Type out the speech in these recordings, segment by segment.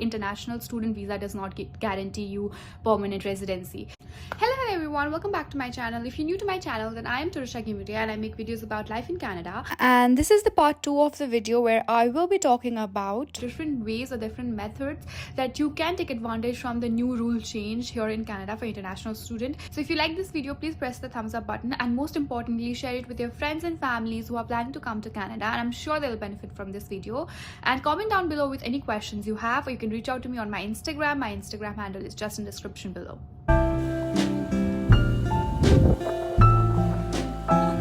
international student visa does not guarantee you permanent residency. Hello everyone, welcome back to my channel. If you're new to my channel, then I am Turusha and I make videos about life in Canada. And this is the part 2 of the video where I will be talking about different ways or different methods that you can take advantage from the new rule change here in Canada for international student. So if you like this video, please press the thumbs up button, and most importantly, share it with your friends and families who are planning to come to Canada, and I'm sure they'll benefit from this video. And comment down below with any questions you have, or you can reach out to me on my Instagram. My Instagram handle is just in the description below.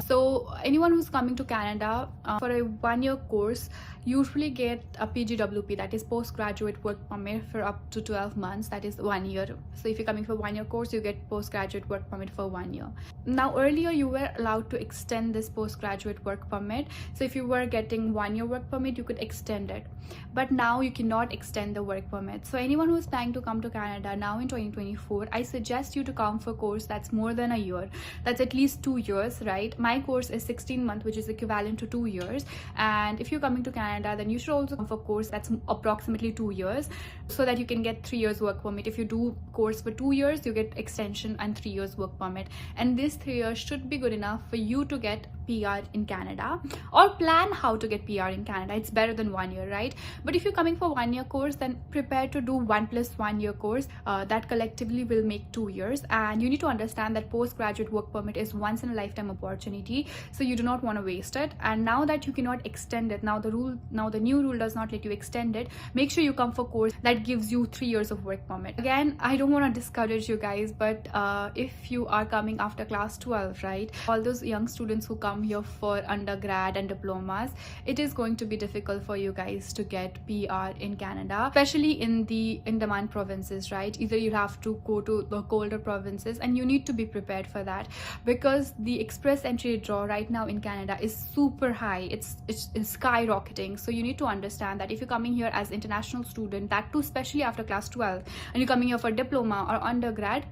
So anyone who's coming to Canada for a one-year course usually get a PGWP, that is postgraduate work permit, for up to 12 months, that is 1 year. So if you're coming for 1 year course, you get postgraduate work permit for 1 year. Now earlier you were allowed to extend this postgraduate work permit. So if you were getting 1 year work permit, you could extend it, but now you cannot extend the work permit. So anyone who is planning to come to Canada now in 2024, I suggest you to come for a course that's more than a year, that's at least 2 years, right? My course is 16 months, which is equivalent to 2 years. And if you're coming to Canada, then you should also come for a course that's approximately 2 years, so that you can get 3 years work permit. If you do course for 2 years, you get extension and 3 years work permit, and this 3 years should be good enough for you to get PR in Canada, or plan how to get PR in Canada. It's better than 1 year, right? But if you're coming for 1 year course, then prepare to do 1 + 1 year course that collectively will make 2 years. And you need to understand that postgraduate work permit is once in a lifetime opportunity, so you do not want to waste it. And now that you cannot extend it, now the new rule does not let you extend it, make sure you come for course that gives you 3 years of work permit. Again, I don't want to discourage you guys, but if you are coming after class 12, right, all those young students who come here for undergrad and diplomas, it is going to be difficult for you guys to get PR in Canada, especially in the in-demand provinces, right? Either you have to go to the colder provinces, and you need to be prepared for that, because the express entry draw right now in Canada is super high. It's skyrocketing. So you need to understand that if you're coming here as international student, that too especially after class 12, and you're coming here for diploma or undergrad,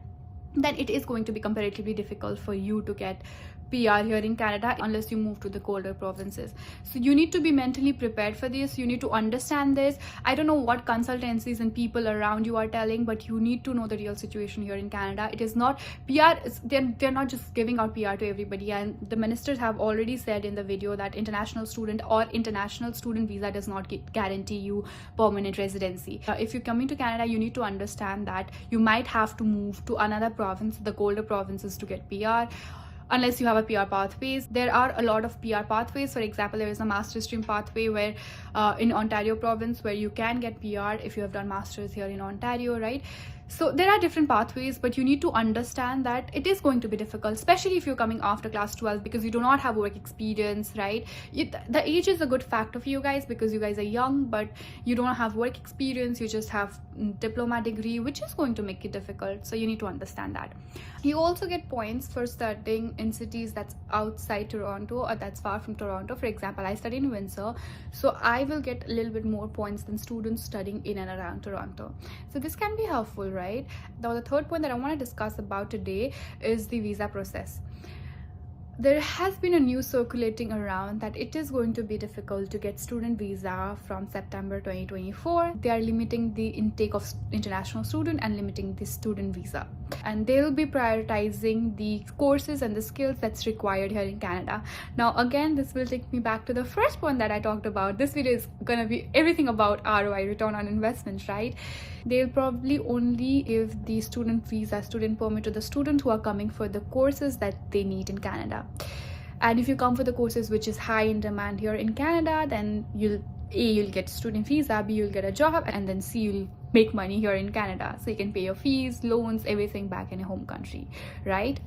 then it is going to be comparatively difficult for you to get PR here in Canada unless you move to the colder provinces. So you need to be mentally prepared for this. You need to understand this. I don't know what consultancies and people around you are telling, but you need to know the real situation here in Canada. It is not PR, they're not just giving out PR to everybody, and the ministers have already said in the video that international student visa does not guarantee you permanent residency. If you're coming to Canada, you need to understand that you might have to move to another province, the colder provinces, to get PR, unless you have a PR pathways. There are a lot of PR pathways. For example, there is a master's stream pathway where in Ontario province, where you can get PR if you have done masters here in Ontario, right? So there are different pathways, but you need to understand that it is going to be difficult, especially if you're coming after class 12, because you do not have work experience, right? The age is a good factor for you guys because you guys are young, but you don't have work experience. You just have diploma degree, which is going to make it difficult. So you need to understand that. You also get points for studying in cities that's outside Toronto or that's far from Toronto. For example, I study in Windsor, so I will get a little bit more points than students studying in and around Toronto. So this can be helpful, right? Now the third point that I want to discuss about today is the visa process. There has been a news circulating around that it is going to be difficult to get student visa from September 2024. They are limiting the intake of international student and limiting the student visa, and they'll be prioritizing the courses and the skills that's required here in Canada. Now again, this will take me back to the first point that I talked about. This video is gonna be everything about ROI, return on investment, right? They'll probably only give the student visa, student permit to the students who are coming for the courses that they need in Canada. And if you come for the courses which is high in demand here in Canada, then you'll get student visa, B, you'll get a job, and then C, you'll make money here in Canada, so you can pay your fees, loans, everything back in your home country, right?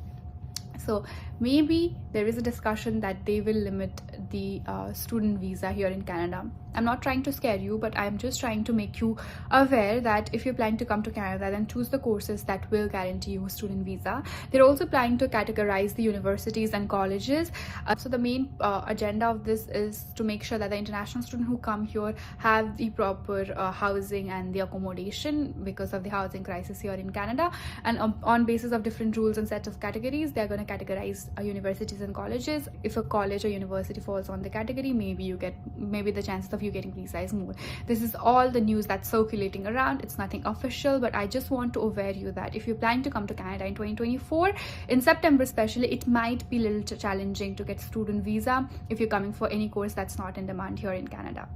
So maybe there is a discussion that they will limit the student visa here in Canada. I'm not trying to scare you, but I'm just trying to make you aware that if you're planning to come to Canada, then choose the courses that will guarantee you a student visa. They're also planning to categorize the universities and colleges. So the main agenda of this is to make sure that the international students who come here have the proper housing and the accommodation because of the housing crisis here in Canada. And on basis of different rules and sets of categories, they're going to categorize universities and colleges. If a college or university falls on the category, maybe the chances of of you getting visa is more. This is all the news that's circulating around. It's nothing official, but I just want to aware you that if you're planning to come to Canada in 2024, in September especially, it might be a little challenging to get student visa if you're coming for any course that's not in demand here in Canada.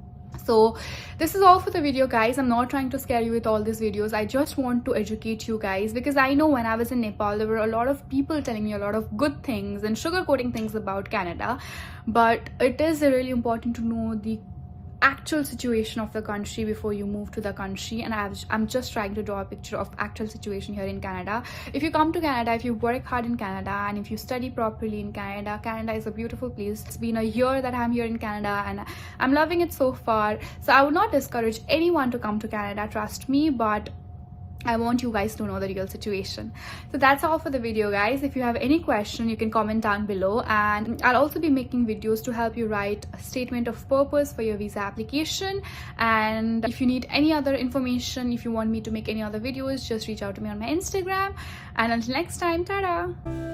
So this is all for the video, guys. I'm not trying to scare you with all these videos. I just want to educate you guys, because I know when I was in Nepal, there were a lot of people telling me a lot of good things and sugarcoating things about Canada, but it is really important to know the actual situation of the country before you move to the country. And I'm just trying to draw a picture of actual situation here in Canada. If you come to Canada, if you work hard in Canada, and if you study properly in Canada, Canada is a beautiful place. It's been a year that I'm here in Canada and I'm loving it so far. So I would not discourage anyone to come to Canada, trust me, but I want you guys to know the real situation. So that's all for the video, guys. If you have any question, you can comment down below, and I'll also be making videos to help you write a statement of purpose for your visa application. And if you need any other information, if you want me to make any other videos, just reach out to me on my Instagram. And until next time, ta-da!